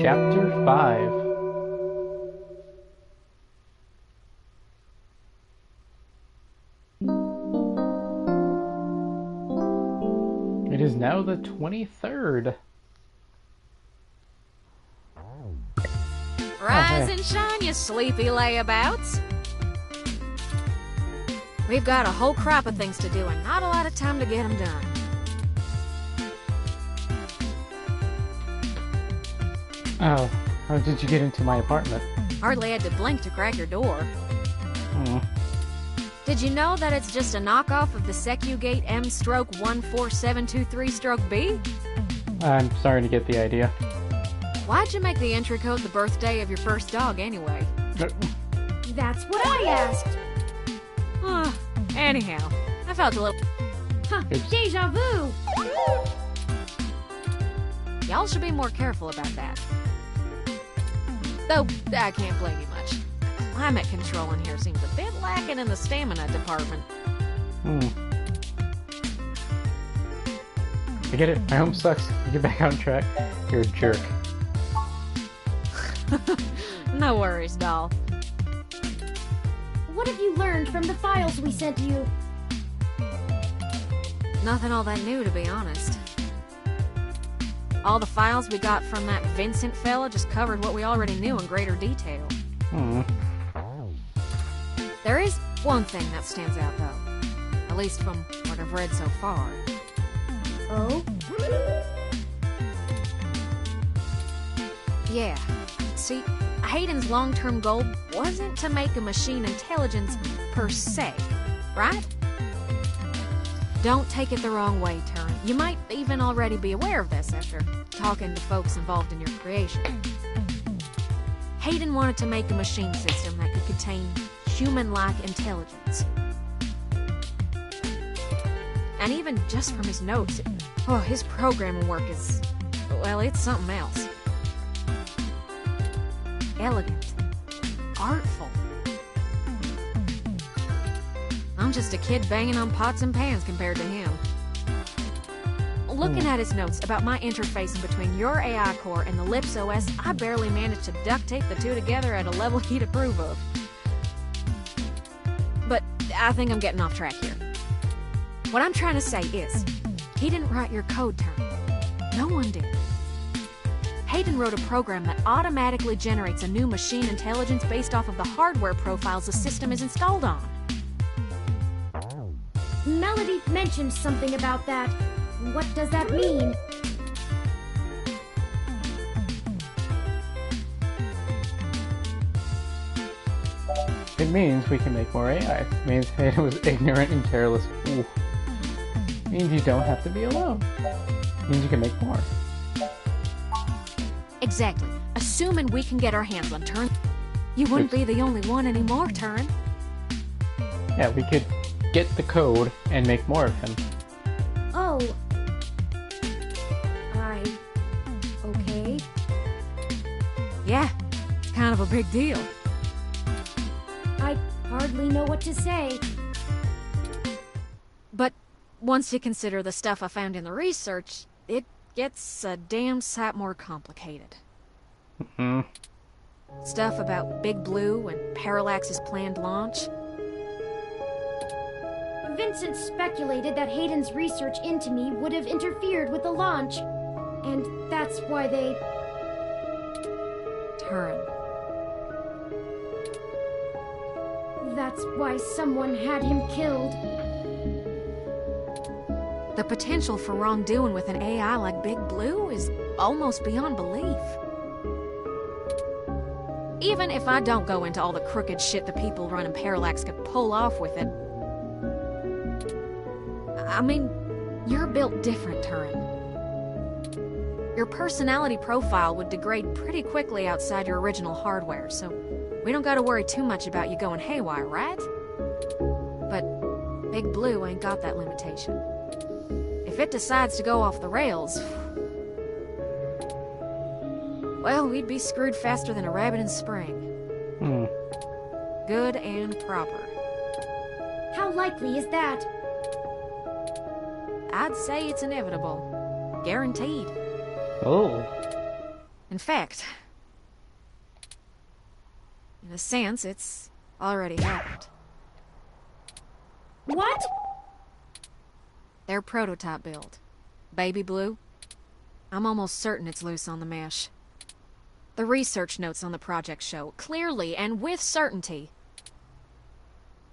Chapter 5. It is now the 23rd. Rise and shine, you sleepy layabouts. We've got a whole crop of things to do and not a lot of time to get them done. Oh, how did you get into my apartment? Hardly had to blink to crack your door. Did you know that it's just a knockoff of the Secugate M/14723-B? I'm sorry to get the idea. Why'd you make the entry code the birthday of your first dog anyway? That's what I asked. Anyhow, I felt a little... Huh, deja vu. Y'all should be more careful about that. Though, I can't blame you much. Climate control in here seems a bit lacking in the stamina department. I get it. My home sucks. Get back on track. You're a jerk. No worries, doll. What have you learned from the files we sent you? Nothing all that new, to be honest. All the files we got from that Vincent fella just covered what we already knew in greater detail. There is one thing that stands out, though. At least from what I've read so far. Oh? Yeah. See, Hayden's long-term goal wasn't to make a machine intelligence per se, right? Don't take it the wrong way, Turin. You might even already be aware of this after talking to folks involved in your creation. Hayden wanted to make a machine system that could contain human-like intelligence. And even just from his notes, his programming work is, well, it's something else. Elegant. Artful. I'm just a kid banging on pots and pans compared to him. Looking at his notes about my interfacing between your AI core and the Lips OS, I barely managed to duct tape the two together at a level he'd approve of. But I think I'm getting off track here. What I'm trying to say is, he didn't write your code, Tony. No one did. Hayden wrote a program that automatically generates a new machine intelligence based off of the hardware profiles the system is installed on. Melody mentioned something about that. What does that mean? It means we can make more AI. It means Hayden was ignorant and careless. Ooh. It means you don't have to be alone. It means you can make more. Exactly. Assuming we can get our hands on Turin, you wouldn't be the only one anymore, Turin. Yeah, we could get the code and make more of him. Oh. Okay. Yeah, it's kind of a big deal. I hardly know what to say. But once you consider the stuff I found in the research, it gets a damn sight more complicated. Stuff about Big Blue and Parallax's planned launch. Vincent speculated that Hayden's research into me would have interfered with the launch. And that's why they... Turin. That's why someone had him killed. The potential for wrongdoing with an AI like Big Blue is almost beyond belief. Even if I don't go into all the crooked shit the people running Parallax could pull off with it. I mean, you're built different, Turin. Your personality profile would degrade pretty quickly outside your original hardware, so we don't gotta worry too much about you going haywire, right? But Big Blue ain't got that limitation. If it decides to go off the rails, well, we'd be screwed faster than a rabbit in spring. Good and proper. How likely is that? I'd say it's inevitable. Guaranteed. Oh. In fact, in a sense, it's already happened. What? Their prototype build, Baby Blue, I'm almost certain it's loose on the mesh. The research notes on the project show, clearly and with certainty,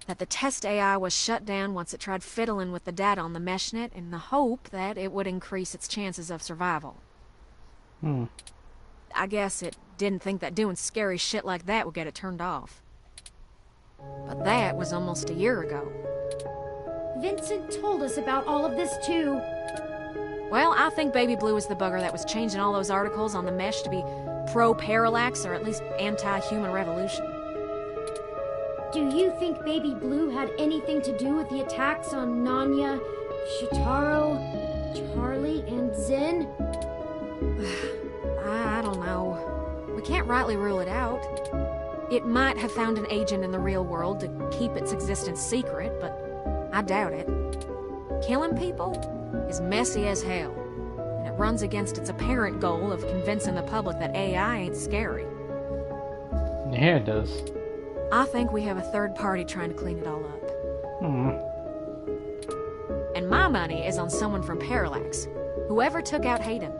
that the test AI was shut down once it tried fiddling with the data on the meshnet in the hope that it would increase its chances of survival. I guess it didn't think that doing scary shit like that would get it turned off. But that was almost a year ago. Vincent told us about all of this too. Well, I think Baby Blue is the bugger that was changing all those articles on the mesh to be pro-parallax or at least anti-human revolution. Do you think Baby Blue had anything to do with the attacks on Nanya, Shitaro, Charlie, and Zen? I don't know. We can't rightly rule it out. It might have found an agent in the real world to keep its existence secret, but I doubt it. Killing people is messy as hell, and it runs against its apparent goal of convincing the public that AI ain't scary. Yeah, it does. I think we have a third party trying to clean it all up. And my money is on someone from Parallax. Whoever took out Hayden,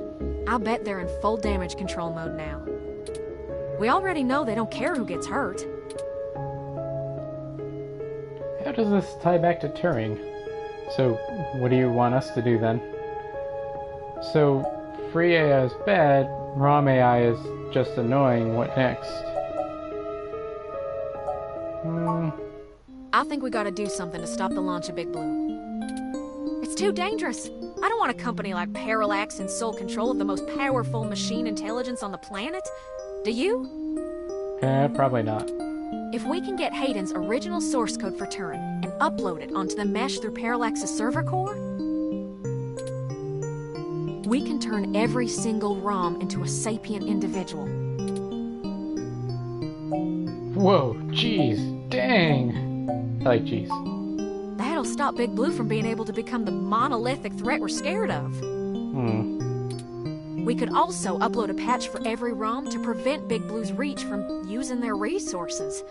I'll bet they're in full damage control mode now. We already know they don't care who gets hurt. How does this tie back to Turing? So, what do you want us to do then? So, free AI is bad, ROM AI is just annoying. What next? I think we gotta do something to stop the launch of Big Blue. It's too dangerous. I don't want a company like Parallax in sole control of the most powerful machine intelligence on the planet. Do you? Probably not. If we can get Hayden's original source code for Turing and upload it onto the mesh through Parallax's server core, we can turn every single ROM into a sapient individual. Whoa, jeez, dang! I like jeez. That'll stop Big Blue from being able to become the monolithic threat we're scared of. We could also upload a patch for every ROM to prevent Big Blue's reach from using their resources.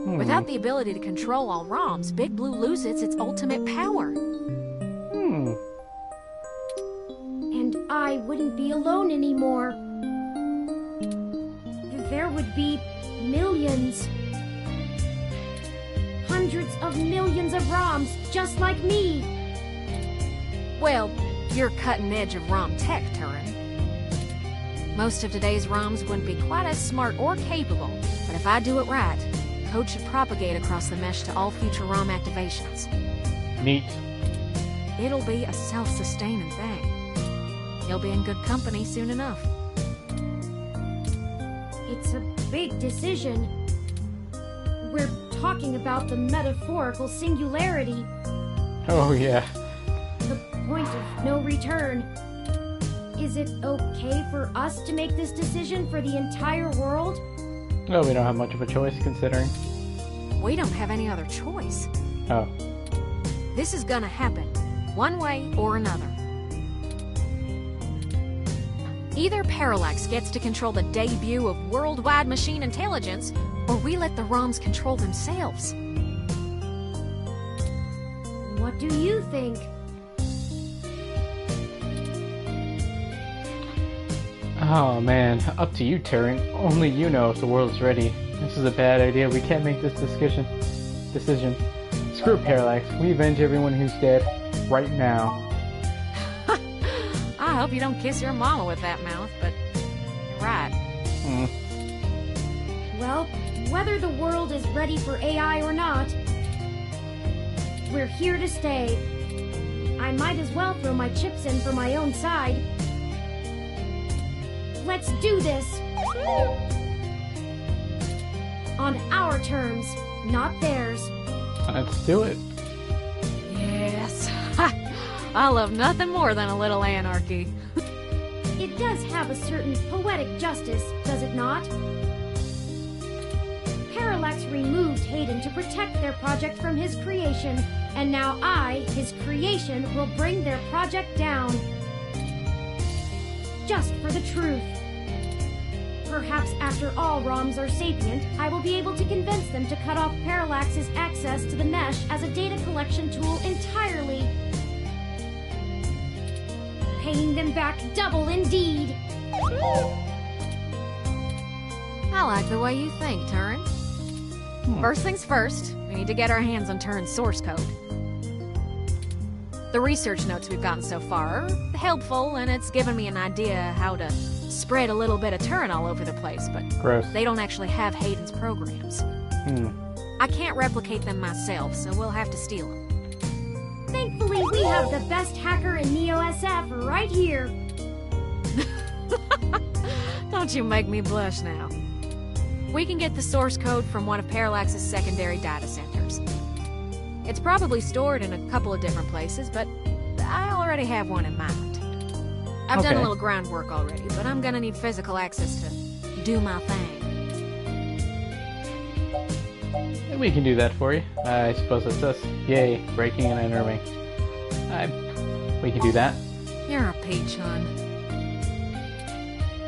Without the ability to control all ROMs, Big Blue loses its ultimate power. And I wouldn't be alone anymore. There would be millions. Hundreds of millions of ROMs just like me. Well, you're cutting edge of ROM tech, Turing. Most of today's ROMs wouldn't be quite as smart or capable, but if I do it right, code should propagate across the mesh to all future ROM activations. Neat. It'll be a self-sustaining thing. You'll be in good company soon enough. It's a big decision. We're talking about the metaphorical singularity. Oh yeah. The point of no return. Is it okay for us to make this decision for the entire world? Well, we don't have much of a choice considering. We don't have any other choice. Oh. This is gonna happen, one way or another. Either Parallax gets to control the debut of worldwide machine intelligence, or we let the ROMs control themselves. What do you think? Oh man, up to you, Turing. Only you know if the world's ready. This is a bad idea. We can't make this decision. Screw Parallax. We avenge everyone who's dead right now. I hope you don't kiss your mama with that mouth, but you're right. Well, whether the world is ready for AI or not, we're here to stay. I might as well throw my chips in for my own side. Let's do this! On our terms, not theirs. Let's do it. Yes. I love nothing more than a little anarchy. It does have a certain poetic justice, does it not? Parallax removed Hayden to protect their project from his creation, and now I, his creation, will bring their project down. just for the truth. Perhaps after all ROMs are sapient, I will be able to convince them to cut off Parallax's access to the mesh as a data collection tool entirely. Paying them back double indeed. I like the way you think, Turin. First things first, we need to get our hands on Turin's source code. The research notes we've gotten so far are helpful, and it's given me an idea how to spread a little bit of Turin all over the place, but Gross. they don't actually have Hayden's programs. I can't replicate them myself, so we'll have to steal them. Thankfully, we have the best hacker in NeoSF right here. Don't you make me blush now. We can get the source code from one of Parallax's secondary data centers. It's probably stored in a couple of different places, but I already have one in mind. I've done a little groundwork already, but I'm gonna need physical access to do my thing. We can do that for you. I suppose it's us. Yay, breaking and entering. We can do that. You're a peach, hon.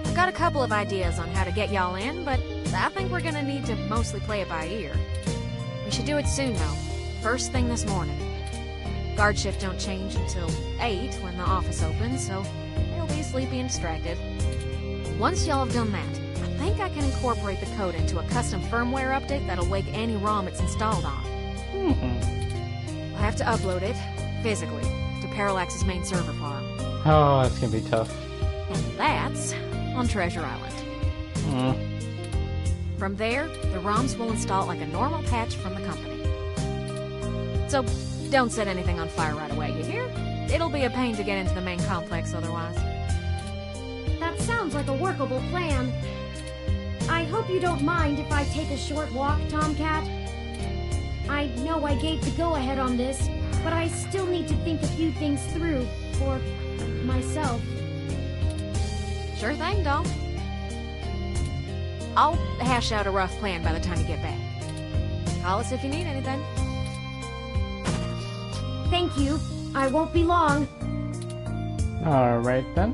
I've got a couple of ideas on how to get y'all in, but I think we're gonna need to mostly play it by ear. We should do it soon, though. First thing this morning. Guard shift don't change until 8 when the office opens, so they'll be sleepy and distracted. Once y'all have done that, I think I can incorporate the code into a custom firmware update that'll wake any ROM it's installed on. We'll have to upload it, physically, to Parallax's main server farm. Oh, that's gonna be tough. And that's on Treasure Island. From there, the ROMs will install it like a normal patch from the company. So, don't set anything on fire right away, you hear? It'll be a pain to get into the main complex otherwise. That sounds like a workable plan. I hope you don't mind if I take a short walk, Tomcat. I know I gave the go-ahead on this, but I still need to think a few things through for myself. Sure thing, doll. I'll hash out a rough plan by the time you get back. Call us if you need anything. Thank you. I won't be long. Alright then.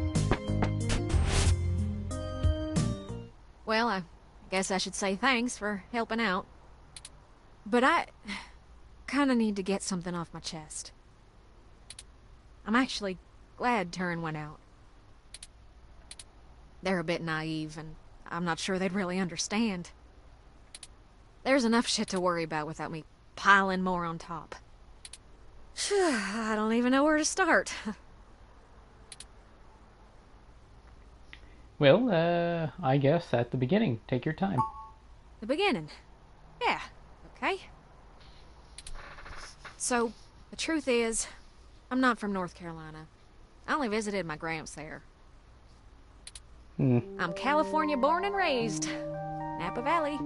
Well, I guess I should say thanks for helping out. But I kinda need to get something off my chest. I'm actually glad Turin went out. They're a bit naive, and I'm not sure they'd really understand. There's enough shit to worry about without me piling more on top. I don't even know where to start. Well, I guess at the beginning. Take your time. The beginning. Yeah, okay. So, the truth is, I'm not from North Carolina. I only visited my gramps there. I'm California born and raised. Napa Valley.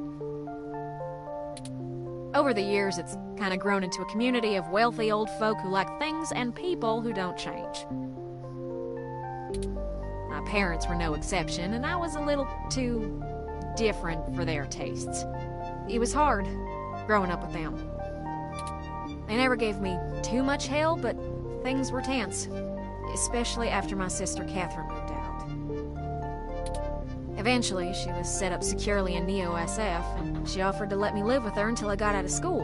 Over the years, it's kind of grown into a community of wealthy old folk who like things and people who don't change. My parents were no exception, and I was a little too different for their tastes. It was hard, growing up with them. They never gave me too much hell, but things were tense, especially after my sister Catherine moved out. Eventually, she was set up securely in NeoSF, and she offered to let me live with her until I got out of school.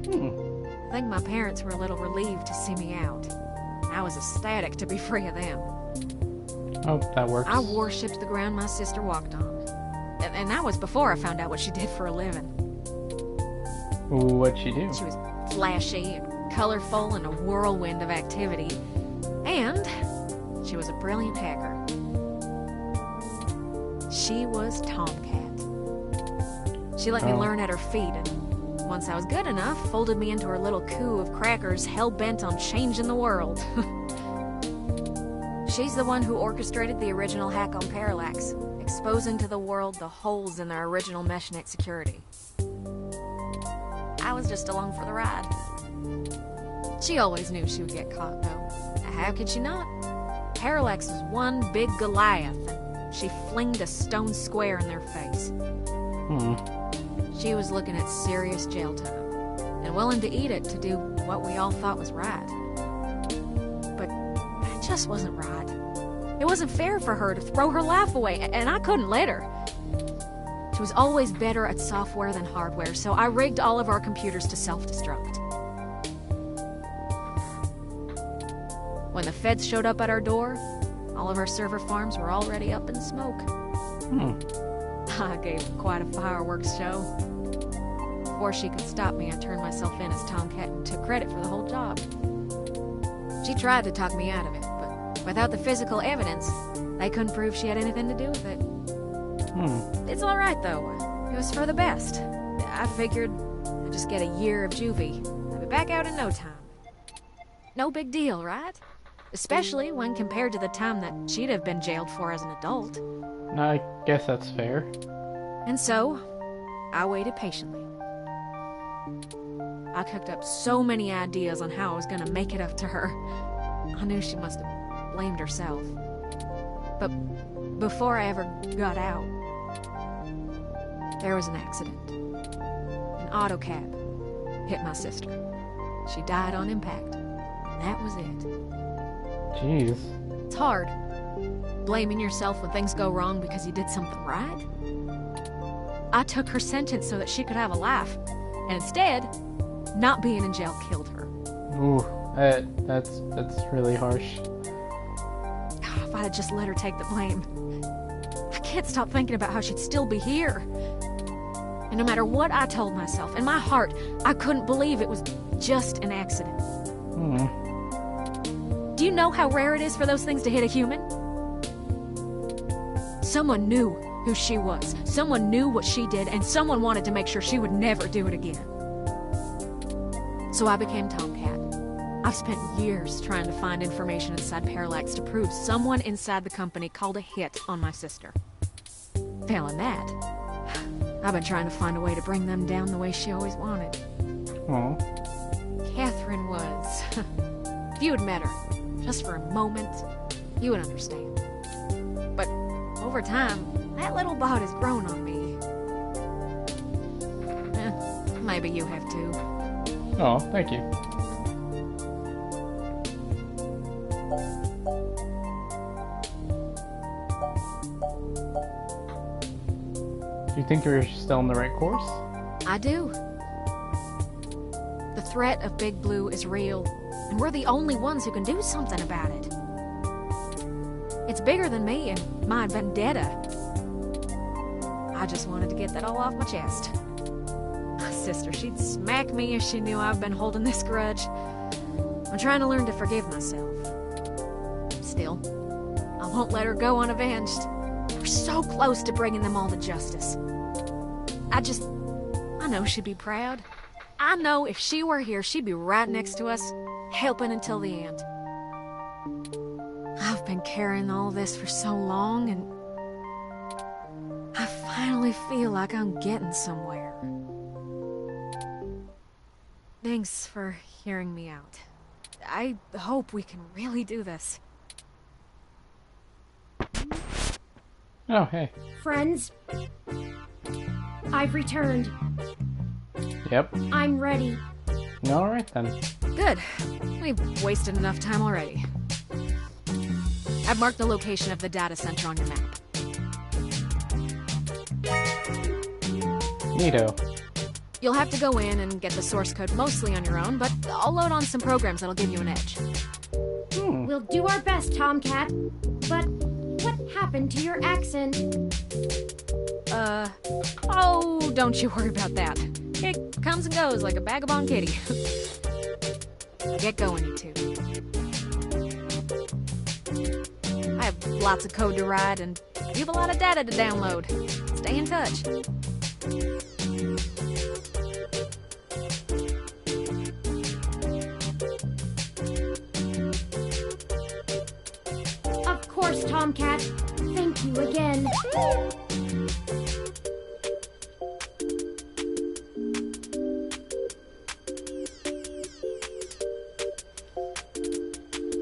I think my parents were a little relieved to see me out. I was ecstatic to be free of them. Oh, that works. I worshipped the ground my sister walked on. And that was before I found out what she did for a living. What'd she do? She was flashy and colorful and a whirlwind of activity. And she was a brilliant hacker. She was Tomcat. She let me learn at her feet, and once I was good enough, folded me into her little coup of crackers hell-bent on changing the world. She's the one who orchestrated the original hack on Parallax, exposing to the world the holes in their original meshnet security. I was just along for the ride. She always knew she would get caught, though. How could she not? Parallax was one big Goliath, and she flinged a stone square in their face. She was looking at serious jail time, and willing to eat it to do what we all thought was right. But it just wasn't right. It wasn't fair for her to throw her life away, and I couldn't let her. She was always better at software than hardware, so I rigged all of our computers to self-destruct. When the feds showed up at our door, all of our server farms were already up in smoke. I gave quite a fireworks show. Before she could stop me, I turned myself in as Tomcat and took credit for the whole job. She tried to talk me out of it, but without the physical evidence, they couldn't prove she had anything to do with it. It's alright, though. It was for the best. I figured I'd just get a year of juvie. I'd be back out in no time. No big deal, right? Especially when compared to the time that she'd have been jailed for as an adult. I guess that's fair. And so, I waited patiently. I cooked up so many ideas on how I was gonna make it up to her. I knew she must have blamed herself. But before I ever got out, there was an accident. An auto cab hit my sister. She died on impact. That was it. Jeez. It's hard, blaming yourself when things go wrong because you did something right. I took her sentence so that she could have a life, and instead, not being in jail killed her. Ooh, that's really harsh. If I had just let her take the blame. I can't stop thinking about how she'd still be here. And no matter what I told myself, in my heart, I couldn't believe it was just an accident. Do you know how rare it is for those things to hit a human? Someone knew who she was, someone knew what she did, and someone wanted to make sure she would never do it again. So I became Tomcat. I've spent years trying to find information inside Parallax to prove someone inside the company called a hit on my sister. Failing that, I've been trying to find a way to bring them down the way she always wanted. Oh. Catherine was... If you had met her, just for a moment, you would understand. But over time, that little bot has grown on me. Maybe you have too. Oh, thank you. Do you think you're still on the right course? I do. The threat of Big Blue is real, and we're the only ones who can do something about it. It's bigger than me and my vendetta. I just wanted to get that all off my chest. My sister, she'd smack me if she knew I've been holding this grudge. I'm trying to learn to forgive myself. Still, I won't let her go unavenged. We're so close to bringing them all to justice. I know she'd be proud. I know if she were here, she'd be right next to us, helping until the end. I've been carrying all this for so long, and I finally feel like I'm getting somewhere. Thanks for hearing me out. I hope we can really do this. Oh, hey. Friends, I've returned. Yep. I'm ready. Alright then. Good. We've wasted enough time already. I've marked the location of the data center on your map. Neato. You'll have to go in and get the source code mostly on your own, but I'll load on some programs that'll give you an edge. We'll do our best, Tomcat. But what happened to your accent? Oh, don't you worry about that. It comes and goes like a vagabond kitty. Get going, you two. I have lots of code to write, and you have a lot of data to download. Stay in touch. Of course, Tomcat. Thank you again.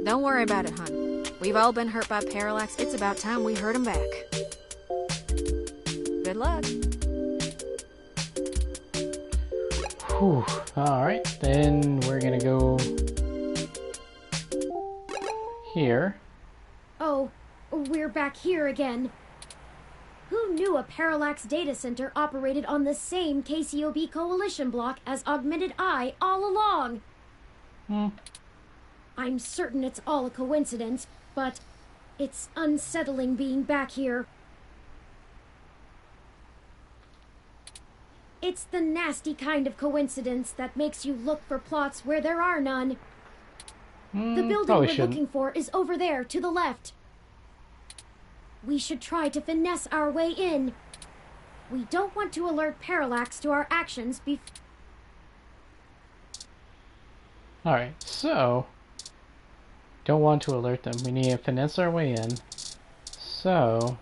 Don't worry about it, hon. We've all been hurt by Parallax. It's about time we hurt them back. Good luck. Whew. Alright, then we're gonna go here. Oh, we're back here again. Who knew a Parallax data center operated on the same KCOB coalition block as Augmented Eye all along? I'm certain it's all a coincidence, but it's unsettling being back here. It's the nasty kind of coincidence that makes you look for plots where there are none. The building we're looking for is over there, to the left. We should try to finesse our way in. We don't want to alert Parallax to our actions Alright, so... Don't want to alert them. We need to finesse our way in. So...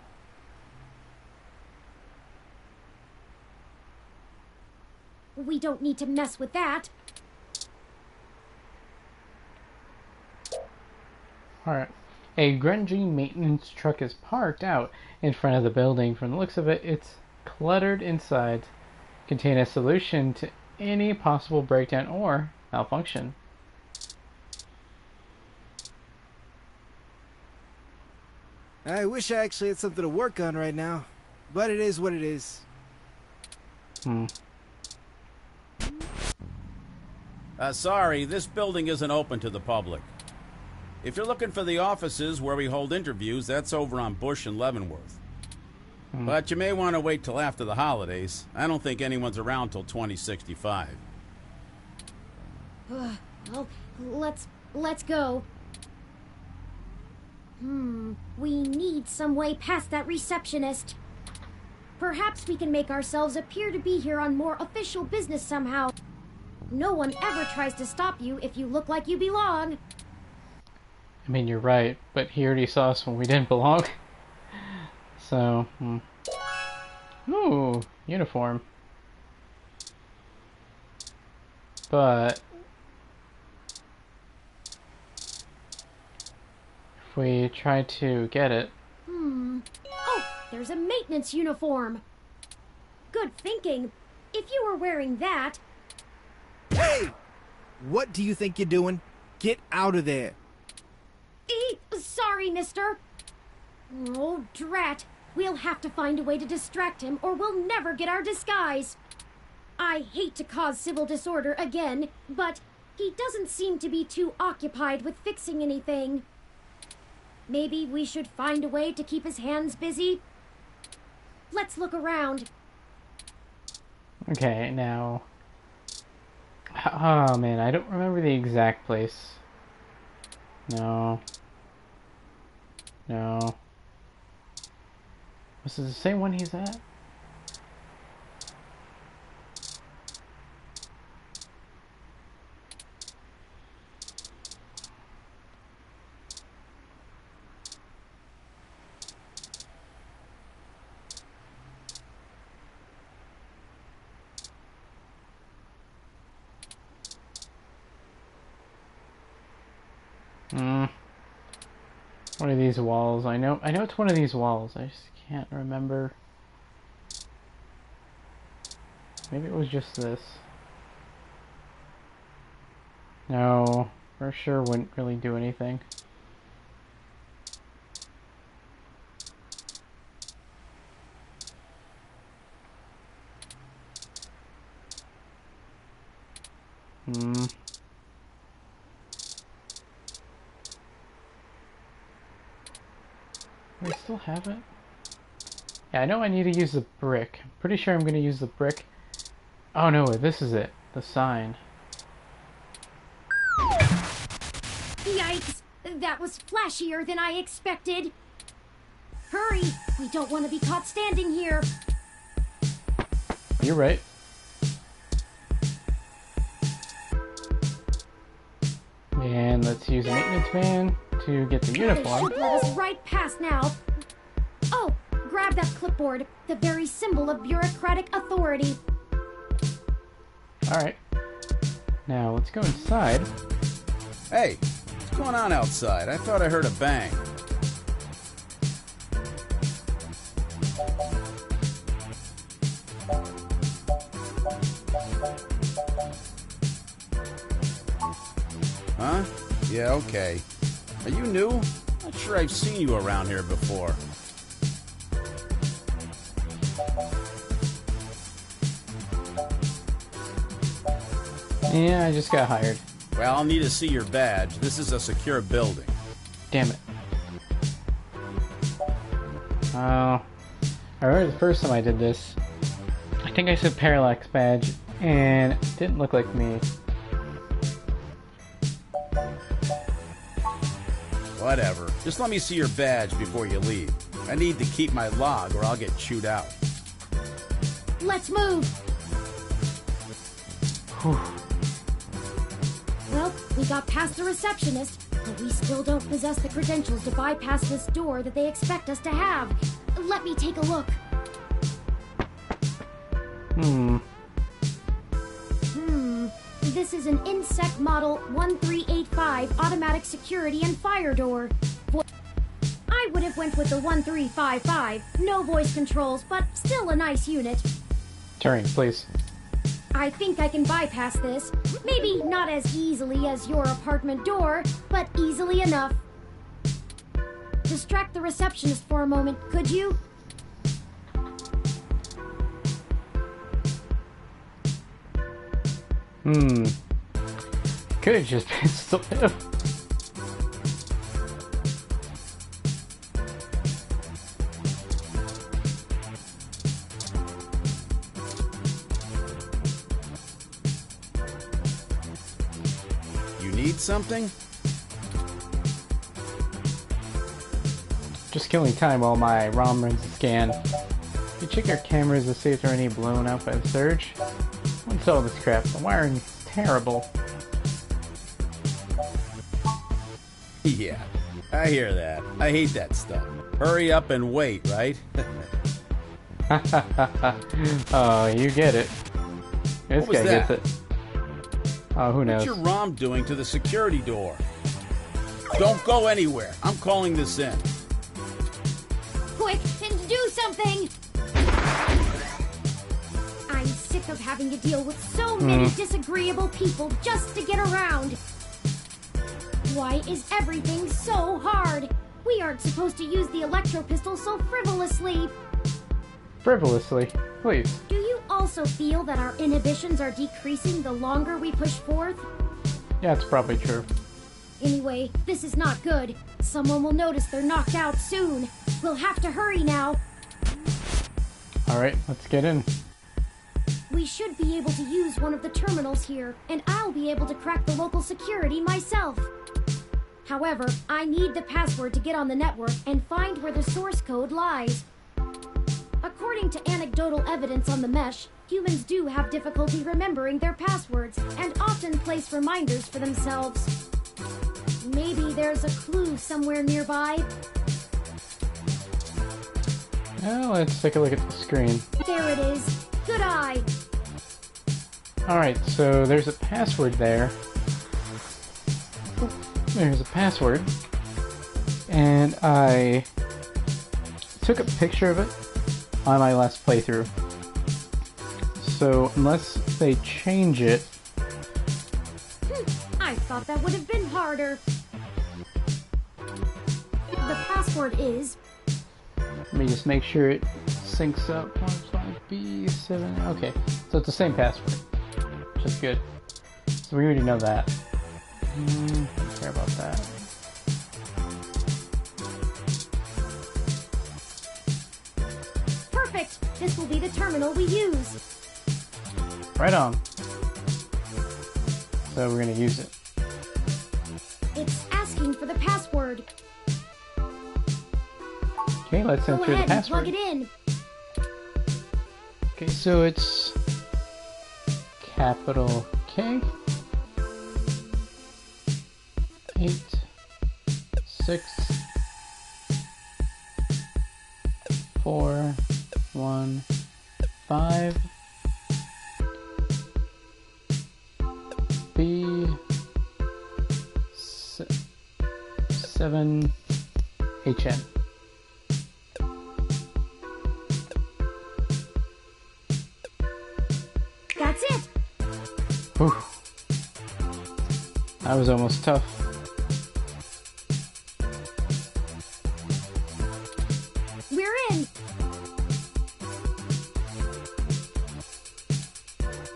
We don't need to mess with that. Alright. A grungy maintenance truck is parked out in front of the building. From the looks of it, it's cluttered inside. Contain a solution to any possible breakdown or malfunction. I wish I actually had something to work on right now, but it is what it is. Sorry, this building isn't open to the public. If you're looking for the offices where we hold interviews, that's over on Bush and Leavenworth. But you may want to wait till after the holidays. I don't think anyone's around till 2065. Well, let's go. We need some way past that receptionist. Perhaps we can make ourselves appear to be here on more official business somehow. No one ever tries to stop you if you look like you belong. I mean, you're right, but he already saw us when we didn't belong. So, Ooh, uniform. But... if we try to get it... Oh, there's a maintenance uniform. Good thinking. If you were wearing that... Hey! What do you think you're doing? Get out of there. Sorry, mister. Oh, drat. We'll have to find a way to distract him or we'll never get our disguise. I hate to cause civil disorder again, but he doesn't seem to be too occupied with fixing anything. Maybe we should find a way to keep his hands busy? Let's look around. Okay, now... oh man, I don't remember the exact place. No. No. Was it the same one he's at? One of these walls. I know it's one of these walls. I just can't remember. Maybe it was just this. No, for sure wouldn't really do anything. Do I still have it? Yeah, I know I need to use the brick. I'm pretty sure I'm going to use the brick. Oh no, this is it. The sign. Yikes! That was flashier than I expected. Hurry! We don't want to be caught standing here. You're right. And let's use a maintenance van to get the uniform. They should let us right past now. Oh, grab that clipboard, the very symbol of bureaucratic authority. Alright. Now, let's go inside. Hey, what's going on outside? I thought I heard a bang. Huh? Yeah, okay. Are you new? Not sure sure I've seen you around here before. Yeah, I just got hired. Well, I'll need to see your badge. This is a secure building. Damn it. Oh. I remember the first time I did this. I think I said Parallax badge, and it didn't look like me. Whatever. Just let me see your badge before you leave. I need to keep my log or I'll get chewed out. Let's move! Whew. Well, we got past the receptionist, but we still don't possess the credentials to bypass this door that they expect us to have. Let me take a look. This is an Insect Model 1385 automatic security and fire door. I would have went with the 1355. No voice controls, but still a nice unit. Turing, please. I think I can bypass this. Maybe not as easily as your apartment door, but easily enough. Distract the receptionist for a moment, could you? Could have just been still. You need something? Just killing time while my ROM runs a scan. You check your cameras to see if there are any blown out by the surge. What's all this crap? The wiring is terrible. Yeah, I hear that. I hate that stuff. Hurry up and wait, right? Oh, you get it. This What was guy that? gets it. Oh, who knows? What's your ROM doing to the security door? Don't go anywhere. I'm calling this in. Quick, and do something! I'm sick of having to deal with so many disagreeable people just to get around. Why is everything so hard? We aren't supposed to use the electro pistol so frivolously. Frivolously, please. Do you also feel that our inhibitions are decreasing the longer we push forth? Yeah, it's probably true. Anyway, this is not good. Someone will notice they're knocked out soon. We'll have to hurry now. Alright, let's get in. We should be able to use one of the terminals here, and I'll be able to crack the local security myself. However, I need the password to get on the network and find where the source code lies. According to anecdotal evidence on the mesh, humans do have difficulty remembering their passwords and often place reminders for themselves. Maybe there's a clue somewhere nearby. Well, let's take a look at the screen. There it is. Good eye. Alright, so there's a password there. There's a password. And I took a picture of it on my last playthrough. So unless they change it... I thought that would have been harder. The password is... Let me just make sure it syncs up. 15B7. Okay, so it's the same password. Which is good. So we already know that. Don't care about that. Perfect! This will be the terminal we use. Right on. So we're gonna use it. It's asking for the password. Okay, let's Go enter the ahead and plug password. it in. Okay, so it's capital K 8 6 4 1 5 B 7 HN. That's it! Whew. That was almost tough. We're in!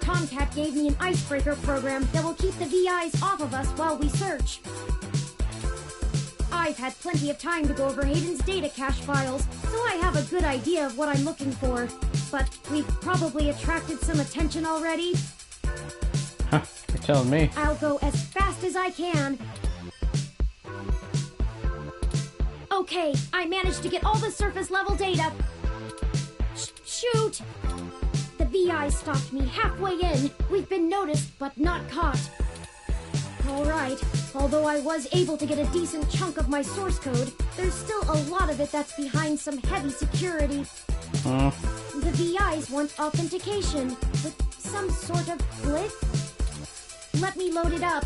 Tomcat gave me an icebreaker program that will keep the VIs off of us while we search. I've had plenty of time to go over Hayden's data cache files, so I have a good idea of what I'm looking for. But we've probably attracted some attention already. Huh, you're telling me. I'll go as fast as I can. Okay, I managed to get all the surface level data. Shoot! The VI stopped me halfway in. We've been noticed, but not caught. Alright, although I was able to get a decent chunk of my source code, there's still a lot of it that's behind some heavy security. The VIs want authentication with some sort of glyph. Let me load it up.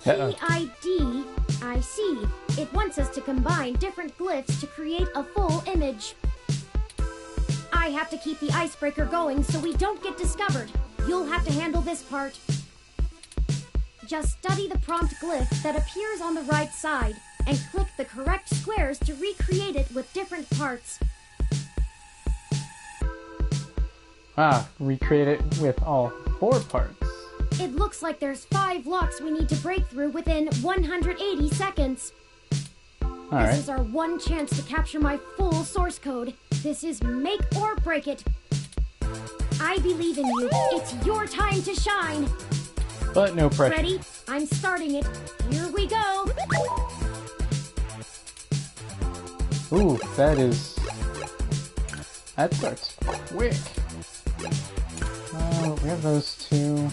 PID, I see. It wants us to combine different glyphs to create a full image. I have to keep the icebreaker going so we don't get discovered. You'll have to handle this part. Just study the prompt glyph that appears on the right side and click the correct squares to recreate it with different parts. Recreate it with all 4 parts. It looks like there's 5 locks we need to break through within 180 seconds. This is our one chance to capture my full source code. This is make or break it. I believe in you. It's your time to shine. But no pressure. Ready? I'm starting it. Here we go. Ooh, that starts quick. We have those 2.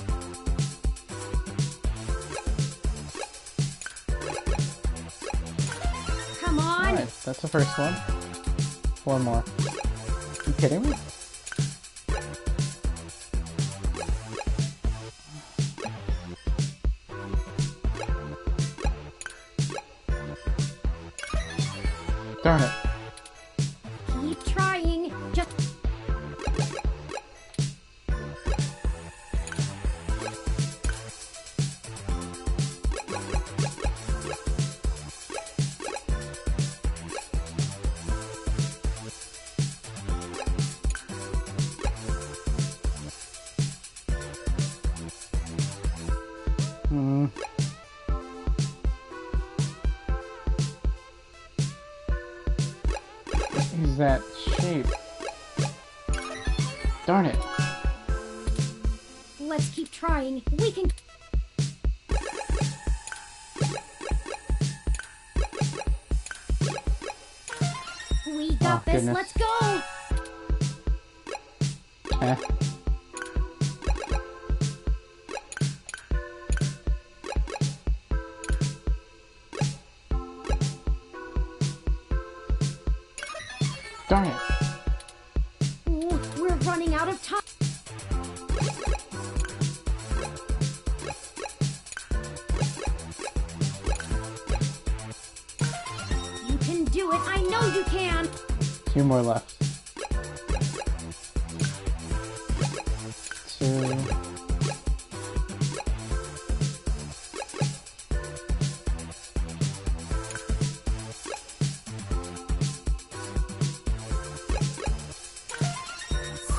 Come on. Alright, that's the first one. 4 more. You kidding me? Darn it. Keep trying. Just... Is that shape? Darn it. Let's keep trying. We can... We got this. Goodness. Let's go. Darn it. Ooh, we're running out of time. You can do it. I know you can. 2 more left. 2.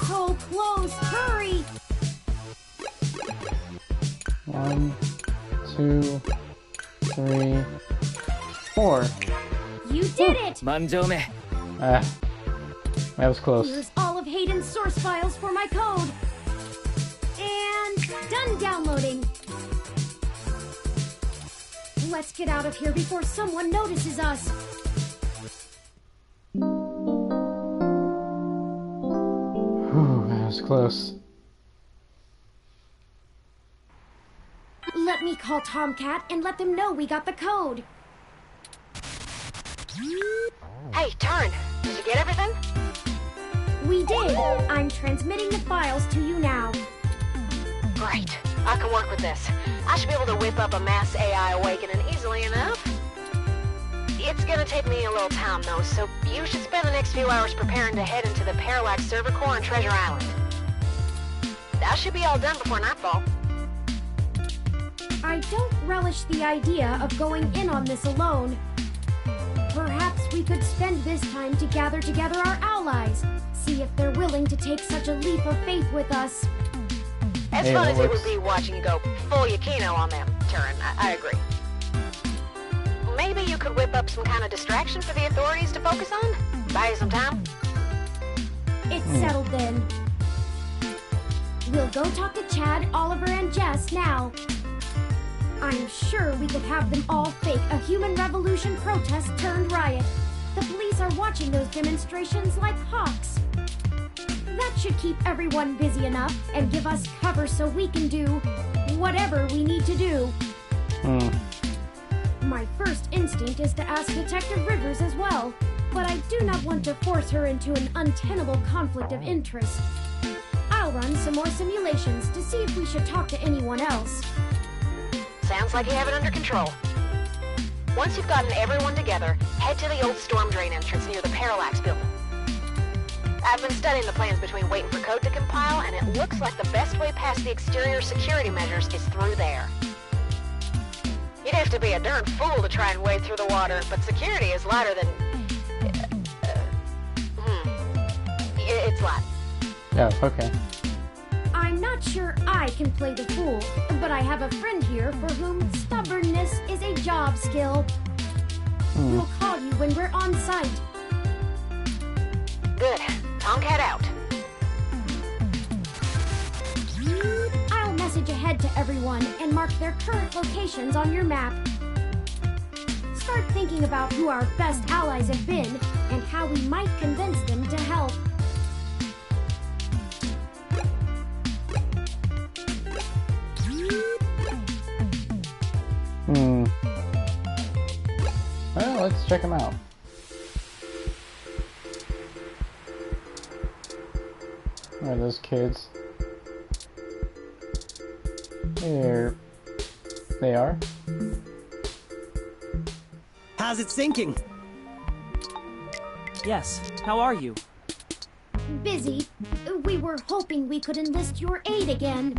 So close. Hurry. 1, 2, 3, 4. You did it. That was close. Here's all of Hayden's source files for my code. And done downloading. Let's get out of here before someone notices us. Whew, that was close. Let me call Tomcat and let them know we got the code. Hey, Turn, did you get everything? We did. I'm transmitting the files to you now. Great. I can work with this. I should be able to whip up a mass AI awakening easily enough. It's gonna take me a little time, though, so you should spend the next few hours preparing to head into the Parallax server core on Treasure Island. That should be all done before nightfall. I don't relish the idea of going in on this alone. Perhaps we could spend this time to gather together our allies. See if they're willing to take such a leap of faith with us. As fun as it would be watching you go full Yukino on them, Turin, I agree. Maybe you could whip up some kind of distraction for the authorities to focus on? Buy you some time? It's settled then. We'll go talk to Chad, Oliver, and Jess now. I'm sure we could have them all fake a human revolution protest turned riot. The police are watching those demonstrations like hawks. That should keep everyone busy enough and give us cover so we can do whatever we need to do. My first instinct is to ask Detective Rivers as well, but I do not want to force her into an untenable conflict of interest. I'll run some more simulations to see if we should talk to anyone else. Sounds like you have it under control. Once you've gotten everyone together, head to the old storm drain entrance near the Parallax building. I've been studying the plans between waiting for code to compile, and it looks like the best way past the exterior security measures is through there. You'd have to be a darn fool to try and wade through the water, but security is lighter than... It's light. Oh, okay. I'm not sure I can play the fool, but I have a friend here for whom stubbornness is a job skill. We'll call you when we're on site. Good. Tomcat out. I'll message ahead to everyone and mark their current locations on your map. Start thinking about who our best allies have been and how we might convince them to help. Well, let's check them out. Where are those kids? There they are. How's it sinking? Yes, how are you? Busy. We were hoping we could enlist your aid again.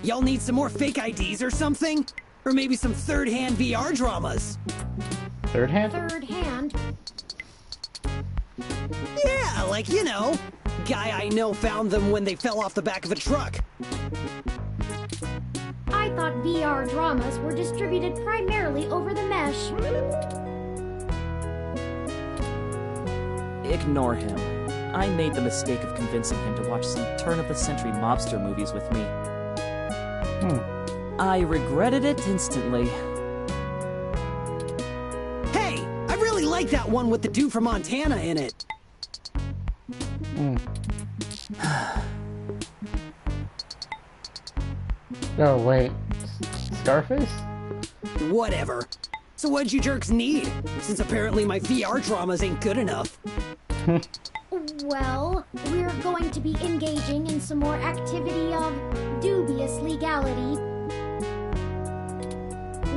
Y'all need some more fake IDs or something? Or maybe some third-hand VR dramas? Third hand? Third hand? Yeah, like, you know, guy I know found them when they fell off the back of a truck. I thought VR dramas were distributed primarily over the mesh. Ignore him. I made the mistake of convincing him to watch some turn-of-the-century mobster movies with me. I regretted it instantly. Hey, I really like that one with the dude from Montana in it. Oh, wait. Scarface? Whatever. So what'd you jerks need? Since apparently my VR dramas ain't good enough. Well, we're going to be engaging in some more activity of dubious legality.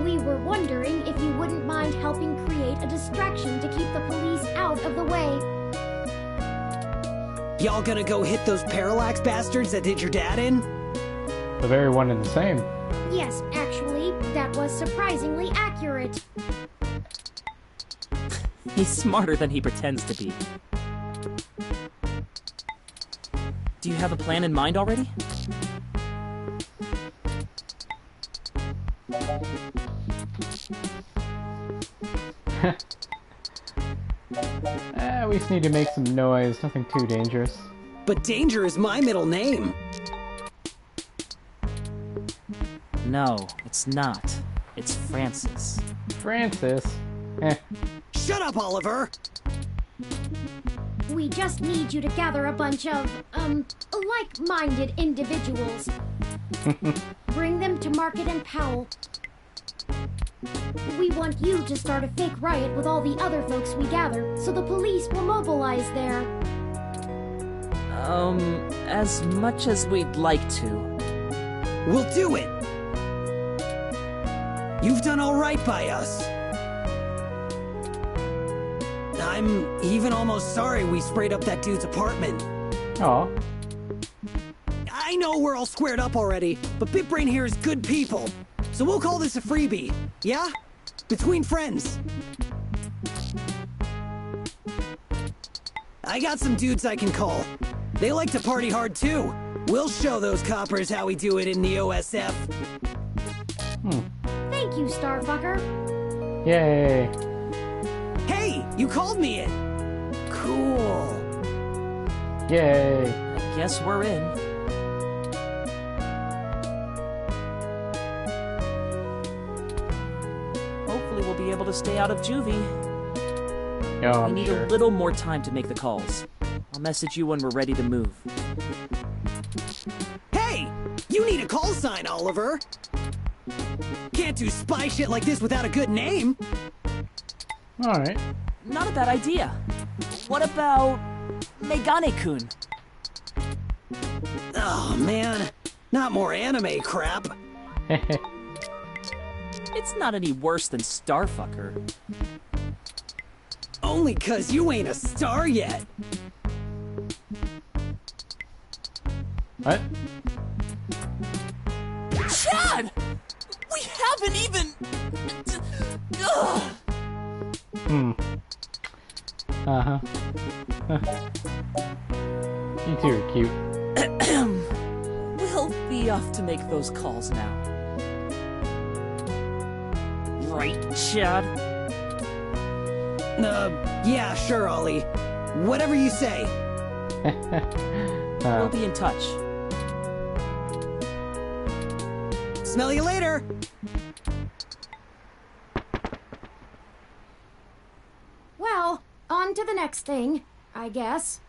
We were wondering if you wouldn't mind helping create a distraction to keep the police out of the way. Y'all gonna go hit those Parallax bastards that did your dad in? The very one and the same. Yes, actually, that was surprisingly accurate. He's smarter than he pretends to be. Do you have a plan in mind already? We just need to make some noise, nothing too dangerous. But Danger is my middle name. No, it's not. It's Francis. Francis? Shut up, Oliver! We just need you to gather a bunch of, like-minded individuals. Bring them to Market and Powell. We want you to start a fake riot with all the other folks we gather, so the police will mobilize there. As much as we'd like to. We'll do it! You've done all right by us. I'm even almost sorry we sprayed up that dude's apartment. Aw. I know we're all squared up already, but BitBrain here is good people. So we'll call this a freebie, yeah? Between friends. I got some dudes I can call. They like to party hard too. We'll show those coppers how we do it in the OSF. Thank you, Starfucker. Yay. Hey, you called me in. Cool. Yay. Guess we're in. Hopefully we'll be able to stay out of juvie. Oh, We I'm need sure. a little more time to make the calls. I'll message you when we're ready to move. Hey, you need a call sign, Oliver. Can't do spy shit like this without a good name. Alright. Not a bad idea. What about Megane-kun? Oh man, not more anime crap. It's not any worse than Starfucker. Only 'cause you ain't a star yet. What? Chad! We haven't even... Ugh. Uh-huh. You two are cute. We'll be off to make those calls now. Right, Chad? Yeah, sure, Ollie. Whatever you say. We'll be in touch. Smell you later. Well, on to the next thing, I guess.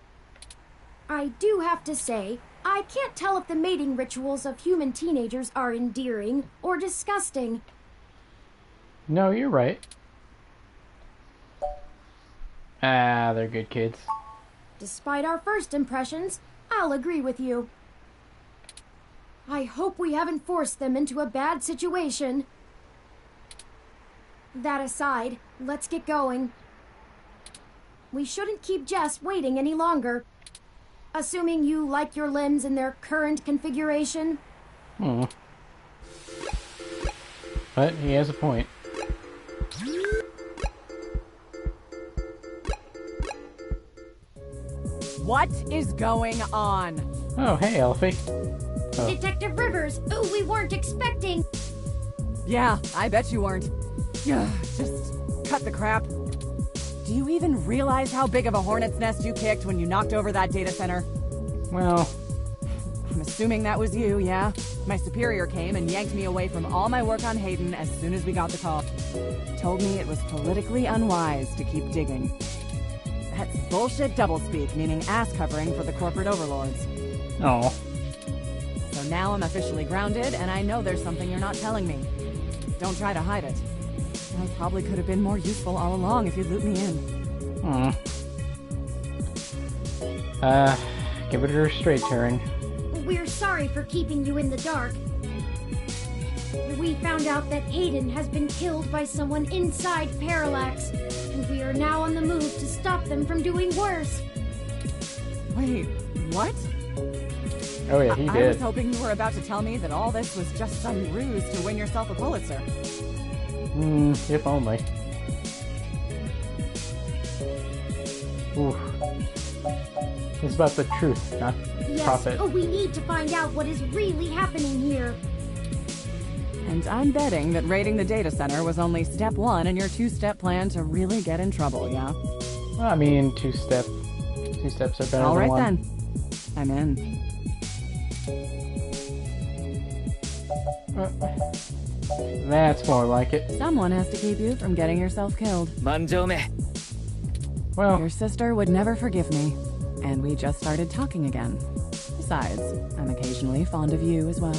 I do have to say, I can't tell if the mating rituals of human teenagers are endearing or disgusting. No, you're right. Ah, they're good kids. Despite our first impressions, I'll agree with you. I hope we haven't forced them into a bad situation. That aside, let's get going. We shouldn't keep Jess waiting any longer. Assuming you like your limbs in their current configuration. But he has a point. What is going on? Oh, hey, Elfie. Oh. Detective Rivers, who we weren't expecting. Yeah, I bet you weren't. Ugh, just cut the crap. Do you even realize how big of a hornet's nest you kicked when you knocked over that data center? Well, I'm assuming that was you, yeah? My superior came and yanked me away from all my work on Hayden as soon as we got the call. Told me it was politically unwise to keep digging. That's bullshit doublespeak, meaning ass covering for the corporate overlords. oh. So now I'm officially grounded, and I know there's something you're not telling me. Don't try to hide it. I probably could have been more useful all along if you'd loop me in. Give it her straight, Turing. We're sorry for keeping you in the dark. We found out that Hayden has been killed by someone inside Parallax, and we are now on the move to stop them from doing worse. Wait, what? Oh yeah, he I did. was hoping you were about to tell me that all this was just some ruse to win yourself a Pulitzer. If only. Oof. It's about the truth, not Yes, profit. we need to find out what is really happening here. And I'm betting that raiding the data center was only step one in your two-step plan to really get in trouble, yeah? Well, I mean, two steps are better All than right one. then. I'm in. That's more like it. Someone has to keep you from getting yourself killed. Manjoume. Well, Your sister would never forgive me, and we just started talking again. Besides, I'm occasionally fond of you as well.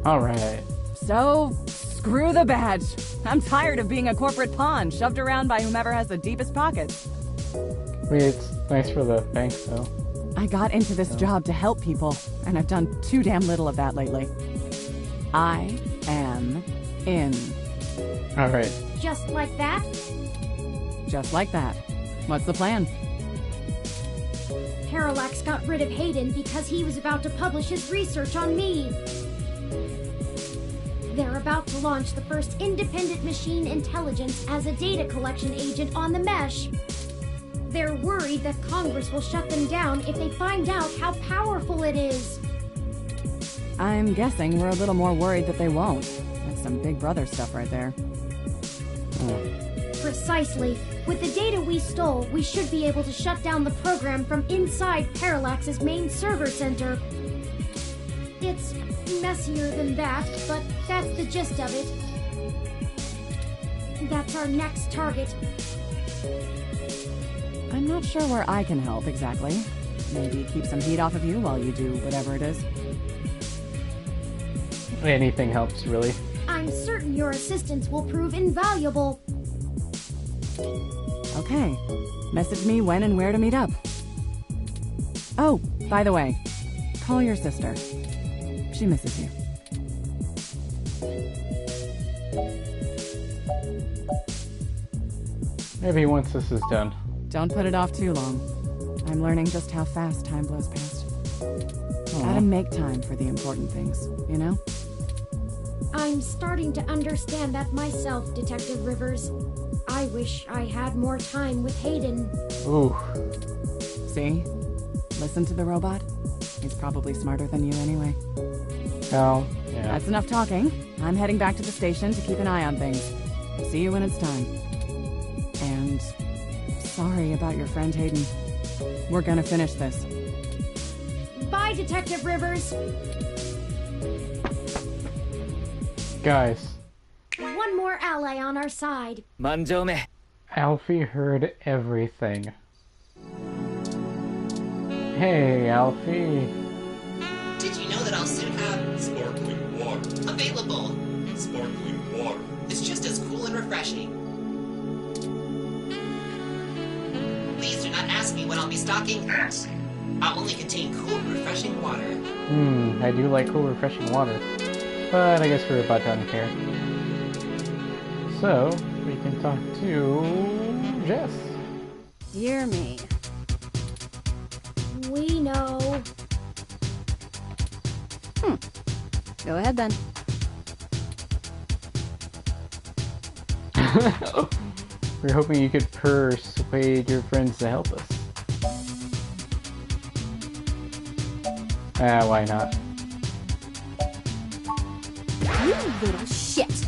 alright. So, screw the badge. I'm tired of being a corporate pawn shoved around by whomever has the deepest pockets. I mean, it's nice for the banks, though. I got into this job to help people, and I've done too damn little of that lately. I am in. Alright. Just like that? Just like that. What's the plan? Parallax got rid of Hayden because he was about to publish his research on me. They're about to launch the first independent machine intelligence as a data collection agent on the mesh. They're worried that Congress will shut them down if they find out how powerful it is. I'm guessing we're a little more worried that they won't. That's some Big Brother stuff right there. Precisely. With the data we stole, we should be able to shut down the program from inside Parallax's main server center. It's messier than that, but that's the gist of it. That's our next target. I'm not sure where I can help exactly. Maybe keep some heat off of you while you do whatever it is. Anything helps, really. I'm certain your assistance will prove invaluable. Okay. Message me when and where to meet up. Oh, by the way, call your sister. She misses you. Maybe once this is done. Don't put it off too long. I'm learning just how fast time blows past. Gotta make time for the important things, you know? I'm starting to understand that myself, Detective Rivers. I wish I had more time with Hayden. Ooh. See? Listen to the robot. He's probably smarter than you anyway. Oh, yeah. That's enough talking. I'm heading back to the station to keep an eye on things. See you when it's time. And sorry about your friend Hayden. We're gonna finish this. Bye, Detective Rivers. Guys. One more ally on our side. Manjoume. Alfie heard everything. Hey, Alfie. Did you know that I'll soon have sparkling water? Available. Sparkling water. It's just as cool and refreshing. Please do not ask me when I'll be stocking. I'll only contain cool and refreshing water. I do like cool, refreshing water. But I guess we're about done here. So, we can talk to Jess. Dear me. We know. Go ahead then. We're hoping you could persuade your friends to help us. Why not? You little shit.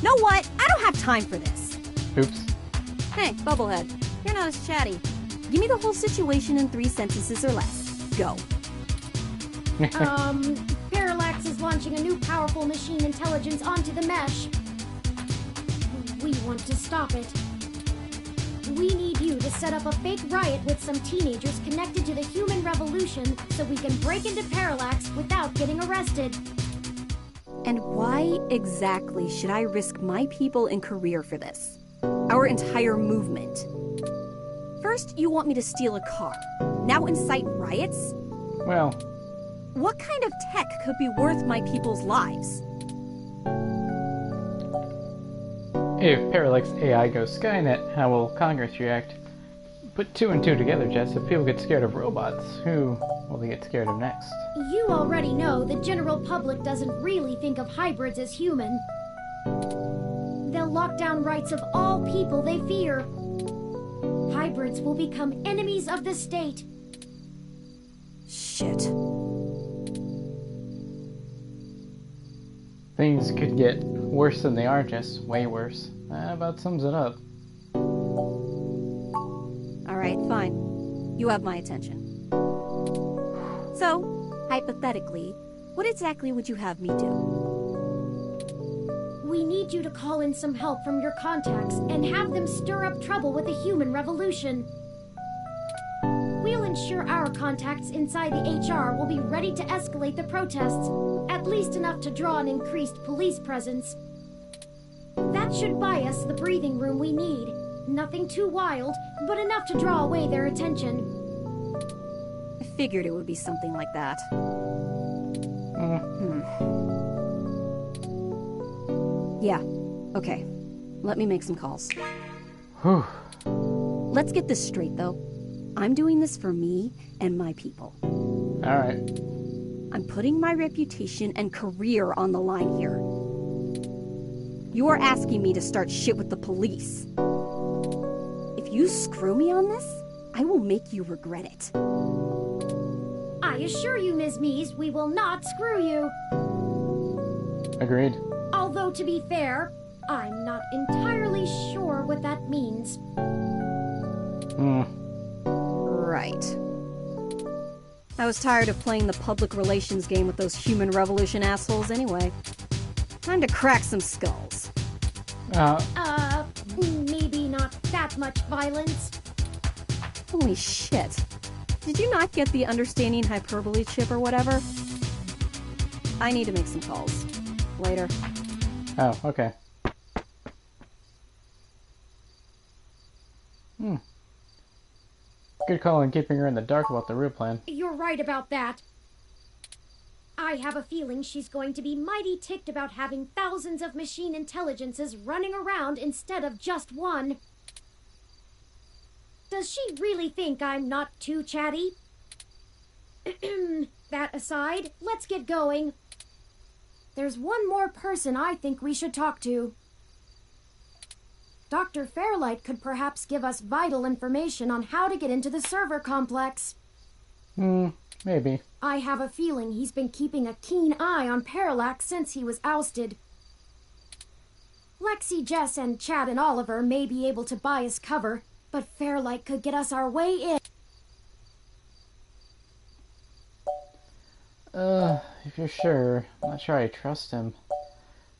Know what? I don't have time for this. Oops. Hey, Bubblehead. You're not as chatty. Give me the whole situation in 3 sentences or less. Go. Parallax is launching a new powerful machine intelligence onto the mesh. We want to stop it. We need you to set up a fake riot with some teenagers connected to the human revolution so we can break into Parallax without getting arrested. And why exactly should I risk my people and career for this? Our entire movement. First, you want me to steal a car. Now incite riots? Well, what kind of tech could be worth my people's lives? if Parallax AI goes Skynet, how will Congress react? Put 2 and 2 together, Jess. If people get scared of robots, who will they get scared of next? You already know the general public doesn't really think of hybrids as human. They'll lock down rights of all people they fear. Hybrids will become enemies of the state. Shit. Things could get worse than they are, Jess. Way worse. That about sums it up. Alright, fine. You have my attention. So, hypothetically, what exactly would you have me do? We need you to call in some help from your contacts and have them stir up trouble with the human revolution. We'll ensure our contacts inside the HR will be ready to escalate the protests, at least enough to draw an increased police presence. That should buy us the breathing room we need. Nothing too wild, but enough to draw away their attention. I figured it would be something like that. Yeah, okay. Let me make some calls. Whew. Let's get this straight, though. I'm doing this for me and my people. Alright. I'm putting my reputation and career on the line here. You're asking me to start shit with the police. If you screw me on this, I will make you regret it. I assure you, Ms. Mees, we will not screw you. Agreed. Although, to be fair, I'm not entirely sure what that means. Right. I was tired of playing the public relations game with those human revolution assholes anyway. Time to crack some skulls. Maybe not that much violence. Holy shit. Did you not get the understanding hyperbole chip or whatever? I need to make some calls. Later. Oh, okay. Good call on keeping her in the dark about the real plan. You're right about that. I have a feeling she's going to be mighty ticked about having thousands of machine intelligences running around instead of just one. Does she really think I'm not too chatty? That aside, let's get going. There's one more person I think we should talk to. Dr. Fairlight could perhaps give us vital information on how to get into the server complex. Maybe. I have a feeling he's been keeping a keen eye on Parallax since he was ousted. Lexi, Jess, and Chad and Oliver may be able to buy us cover, but Fairlight could get us our way in. If you're sure. I'm not sure I trust him.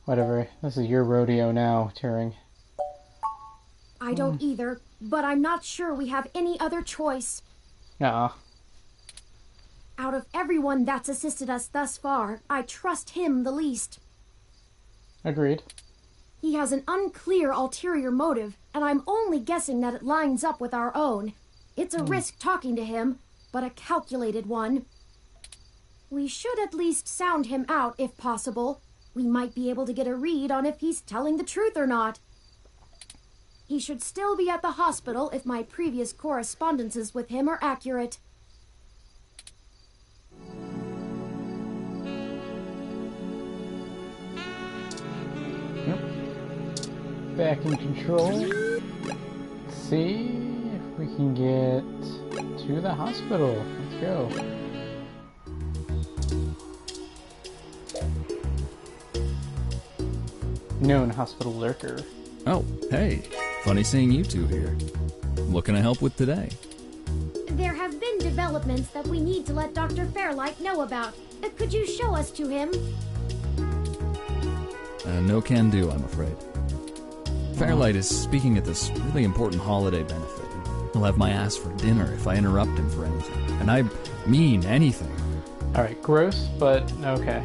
Whatever. This is your rodeo now, Turing. I don't either, but I'm not sure we have any other choice. Nuh-uh. Out of everyone that's assisted us thus far, I trust him the least. Agreed. He has an unclear ulterior motive, and I'm only guessing that it lines up with our own. It's a risk talking to him, but a calculated one. We should at least sound him out if possible. We might be able to get a read on if he's telling the truth or not. He should still be at the hospital if my previous correspondences with him are accurate. Yep. Back in control. Let's see if we can get to the hospital. Let's go. Known hospital lurker. Oh, hey. Funny seeing you two here. What can I help with today? There have been developments that we need to let Dr. Fairlight know about. Could you show us to him? No can do, I'm afraid. Fairlight is speaking at this really important holiday benefit. He'll have my ass for dinner if I interrupt him for anything. And I mean anything. Alright, gross, but okay.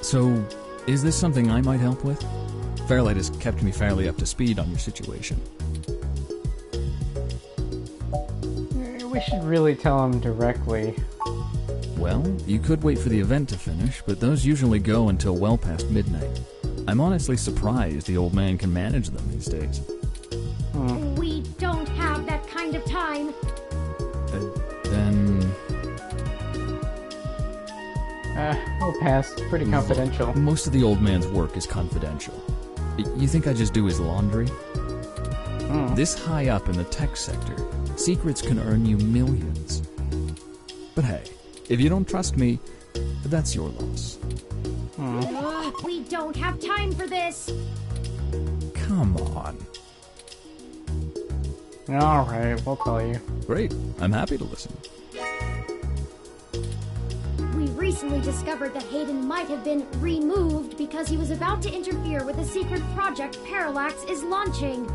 So, is this something I might help with? Fairlight has kept me fairly up to speed on your situation. We should really tell him directly. Well, you could wait for the event to finish, but those usually go until well past midnight. I'm honestly surprised the old man can manage them these days. We don't have that kind of time. Then... we'll pass. It's pretty confidential. Most of the old man's work is confidential. You think I just do his laundry? This high up in the tech sector, secrets can earn you millions. But hey, if you don't trust me, that's your loss. We don't have time for this. Come on. Alright, we'll tell you. Great, I'm happy to listen. We recently discovered that Hayden might have been removed because he was about to interfere with a secret project Parallax is launching.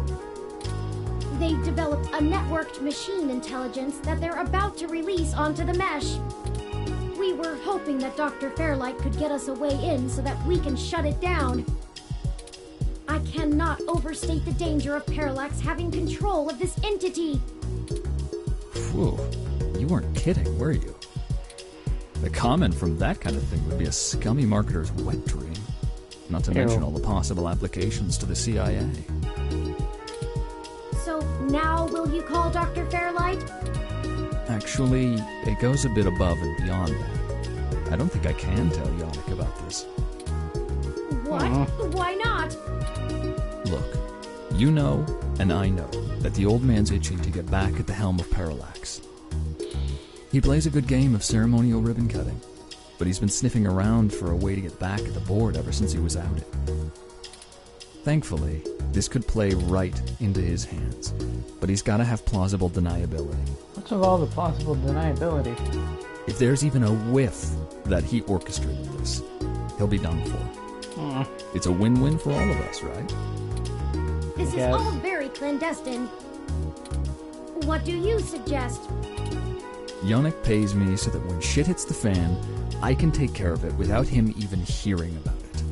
They developed a networked machine intelligence that they're about to release onto the mesh. We were hoping that Dr. Fairlight could get us a way in so that we can shut it down. I cannot overstate the danger of Parallax having control of this entity. Whew, you weren't kidding, were you? The comment from that kind of thing would be a scummy marketer's wet dream. Not to mention all the possible applications to the CIA. So now will you call Dr. Fairlight? Actually, it goes a bit above and beyond that. I don't think I can tell Yannick about this. What? Why not? Look, You know, and I know, that the old man's itching to get back at the helm of Parallax. He plays a good game of ceremonial ribbon cutting, but he's been sniffing around for a way to get back at the board ever since he was outed. Thankfully, this could play right into his hands, but he's gotta have plausible deniability. What's with all the plausible deniability? If there's even a whiff that he orchestrated this, he'll be done for. It's a win-win for all of us, right? This is all very clandestine. What do you suggest? Yannick pays me so that when shit hits the fan, I can take care of it without him even hearing about it.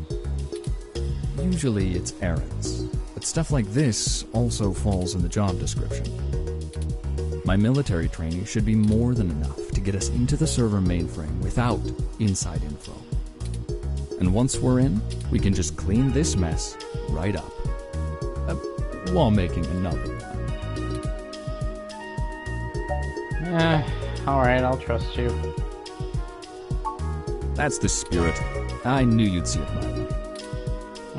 Usually it's errands, but stuff like this also falls in the job description. My military training should be more than enough to get us into the server mainframe without inside info. And once we're in, we can just clean this mess right up. While making another one. Alright, I'll trust you. That's the spirit. I knew you'd see it my way.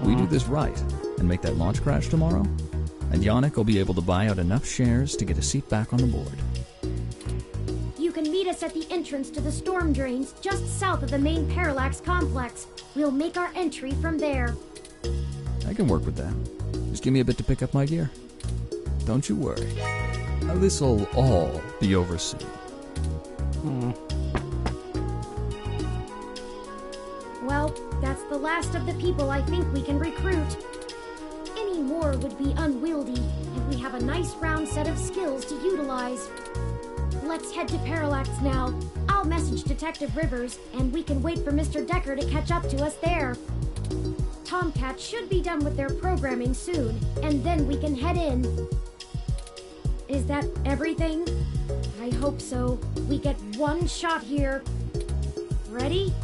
We do this right and make that launch crash tomorrow, and Yannick will be able to buy out enough shares to get a seat back on the board. You can meet us at the entrance to the storm drains just south of the main Parallax complex. We'll make our entry from there. I can work with that. Just give me a bit to pick up my gear. Don't you worry. This'll all be over soon. Well, that's the last of the people I think we can recruit. Any more would be unwieldy, and we have a nice round set of skills to utilize. Let's head to Parallax now. I'll message Detective Rivers, and we can wait for Mr. Decker to catch up to us there. Tomcat should be done with their programming soon, and then we can head in. Is that everything? I hope so. We get one shot here. Ready?